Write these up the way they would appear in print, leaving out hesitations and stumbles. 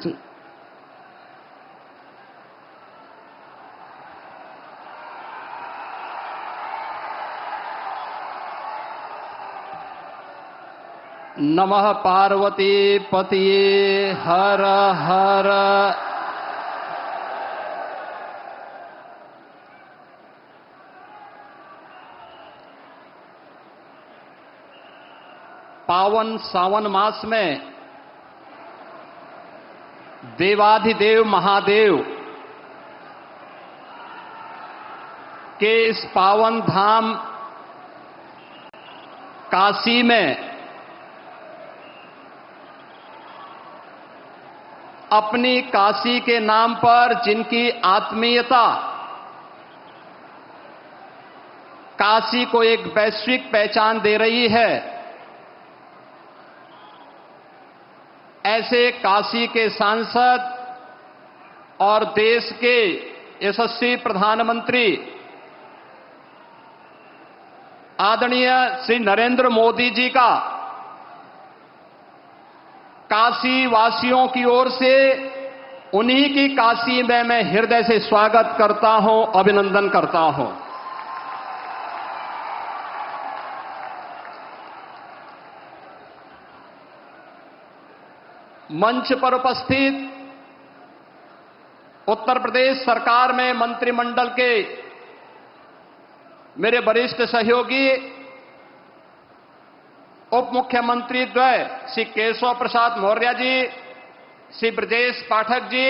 जी। नमः पार्वती पतये हर हर। पावन सावन मास में देवाधिदेव महादेव के इस पावन धाम काशी में अपनी काशी के नाम पर जिनकी आत्मीयता काशी को एक वैश्विक पहचान दे रही है, ऐसे काशी के सांसद और देश के यशस्वी प्रधानमंत्री आदरणीय श्री नरेंद्र मोदी जी का काशी वासियों की ओर से उन्हीं की काशी में मैं हृदय से स्वागत करता हूं, अभिनंदन करता हूं। मंच पर उपस्थित उत्तर प्रदेश सरकार में मंत्रिमंडल के मेरे वरिष्ठ सहयोगी उप मुख्यमंत्री द्वय श्री केशव प्रसाद मौर्य जी, श्री ब्रजेश पाठक जी,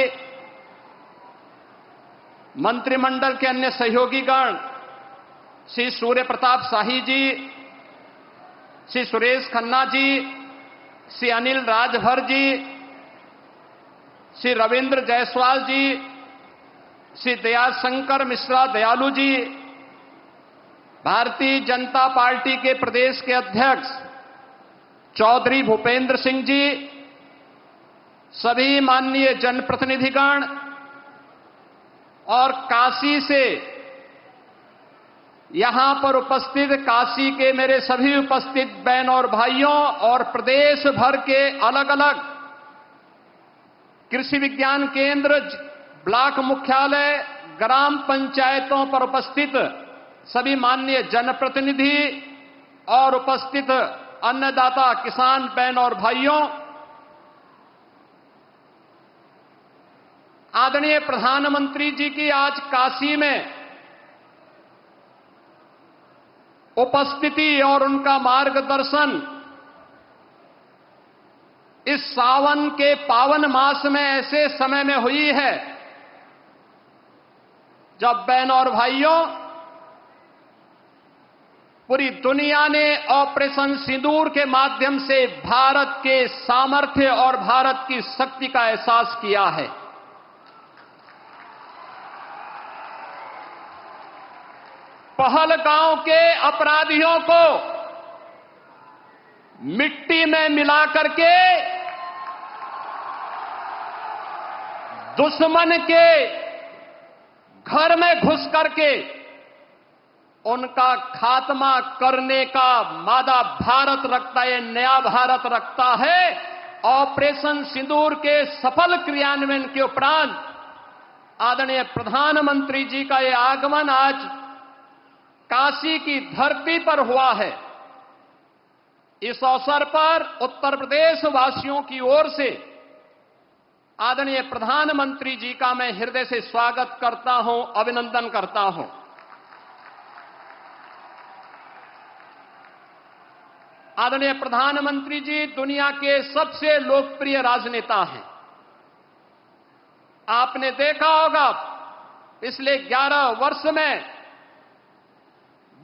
मंत्रिमंडल के अन्य सहयोगीगण श्री सूर्य प्रताप शाही जी, श्री सुरेश खन्ना जी, श्री अनिल राजभर जी, श्री रविंद्र जायसवाल जी, श्री दयाशंकर मिश्रा दयालु जी, भारतीय जनता पार्टी के प्रदेश के अध्यक्ष चौधरी भूपेंद्र सिंह जी, सभी माननीय जनप्रतिनिधिगण और काशी से यहां पर उपस्थित काशी के मेरे सभी उपस्थित बहन और भाइयों और प्रदेश भर के अलग अलग कृषि विज्ञान केंद्र, ब्लॉक मुख्यालय, ग्राम पंचायतों पर उपस्थित सभी माननीय जनप्रतिनिधि और उपस्थित अन्नदाता किसान बहन और भाइयों, आदरणीय प्रधानमंत्री जी की आज काशी में उपस्थिति और उनका मार्गदर्शन इस सावन के पावन मास में ऐसे समय में हुई है जब बहन और भाइयों पूरी दुनिया ने ऑपरेशन सिंदूर के माध्यम से भारत के सामर्थ्य और भारत की शक्ति का एहसास किया है। पहलगांव के अपराधियों को मिट्टी में मिला करके दुश्मन के घर में घुस करके उनका खात्मा करने का मादा भारत रखता है, नया भारत रखता है। ऑपरेशन सिंदूर के सफल क्रियान्वयन के उपरांत आदरणीय प्रधानमंत्री जी का यह आगमन आज काशी की धरती पर हुआ है। इस अवसर पर उत्तर प्रदेश वासियों की ओर से आदरणीय प्रधानमंत्री जी का मैं हृदय से स्वागत करता हूं, अभिनंदन करता हूं। आदरणीय प्रधानमंत्री जी दुनिया के सबसे लोकप्रिय राजनेता हैं। आपने देखा होगा पिछले 11 वर्ष में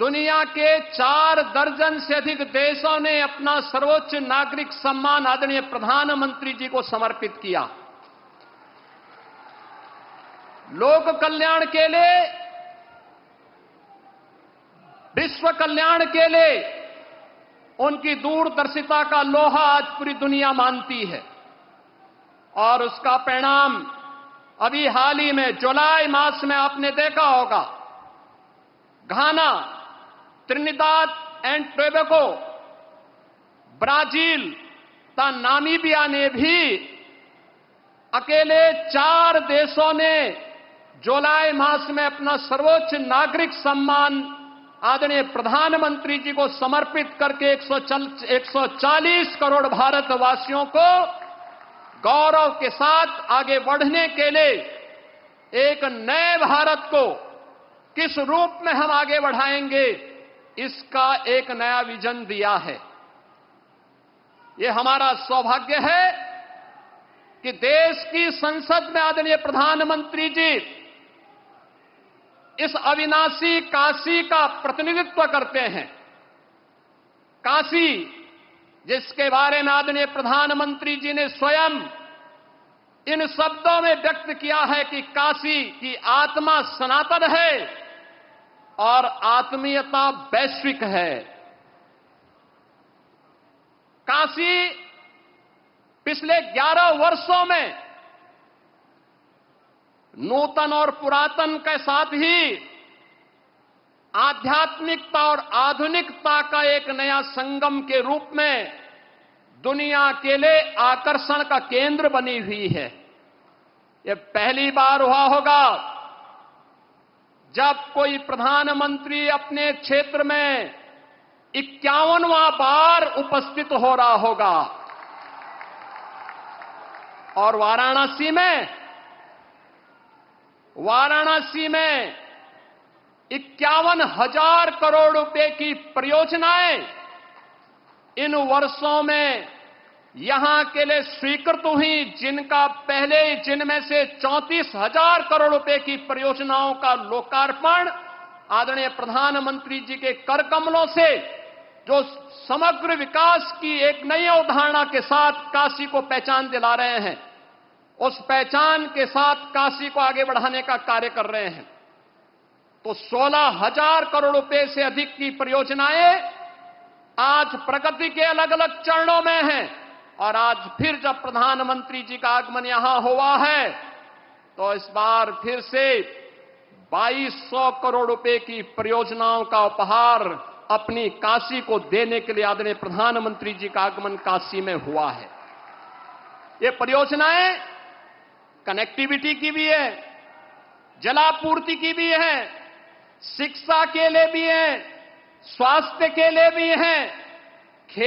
दुनिया के 4 दर्जन से अधिक देशों ने अपना सर्वोच्च नागरिक सम्मान आदरणीय प्रधानमंत्री जी को समर्पित किया। लोक कल्याण के लिए, विश्व कल्याण के लिए उनकी दूरदर्शिता का लोहा आज पूरी दुनिया मानती है और उसका परिणाम अभी हाल ही में जुलाई मास में आपने देखा होगा घाना, त्रिनिदाद एंड टोबैगो, ब्राजील तथा नामीबिया ने भी अकेले 4 देशों ने जुलाई मास में अपना सर्वोच्च नागरिक सम्मान आदरणीय प्रधानमंत्री जी को समर्पित करके 140 करोड़ भारतवासियों को गौरव के साथ आगे बढ़ने के लिए एक नए भारत को किस रूप में हम आगे बढ़ाएंगे, इसका एक नया विजन दिया है। ये हमारा सौभाग्य है कि देश की संसद में आदरणीय प्रधानमंत्री जी इस अविनाशी काशी का प्रतिनिधित्व करते हैं। काशी, जिसके बारे में आदरणीय प्रधानमंत्री जी ने स्वयं इन शब्दों में व्यक्त किया है कि काशी की आत्मा सनातन है और आत्मीयता वैश्विक है। काशी पिछले 11 वर्षों में नूतन और पुरातन के साथ ही आध्यात्मिकता और आधुनिकता का एक नया संगम के रूप में दुनिया के लिए आकर्षण का केंद्र बनी हुई है। यह पहली बार हुआ होगा जब कोई प्रधानमंत्री अपने क्षेत्र में 51वां बार उपस्थित हो रहा होगा। और वाराणसी में 51,000 करोड़ रुपए की परियोजनाएं इन वर्षों में यहां के लिए स्वीकृत हुई, जिनमें से 34,000 करोड़ रुपए की परियोजनाओं का लोकार्पण आदरणीय प्रधानमंत्री जी के कर कमलों से, जो समग्र विकास की एक नई अवधारणा के साथ काशी को पहचान दिला रहे हैं, उस पहचान के साथ काशी को आगे बढ़ाने का कार्य कर रहे हैं। तो 16,000 करोड़ रुपए से अधिक की परियोजनाएं आज प्रगति के अलग अलग चरणों में हैं। और आज फिर जब प्रधानमंत्री जी का आगमन यहां हुआ है तो इस बार फिर से 2200 करोड़ रुपए की परियोजनाओं का उपहार अपनी काशी को देने के लिए आदरणीय प्रधानमंत्री जी का आगमन काशी में हुआ है। ये परियोजनाएं कनेक्टिविटी की भी है, जलापूर्ति की भी है, शिक्षा के लिए भी है, स्वास्थ्य के लिए भी है, खेल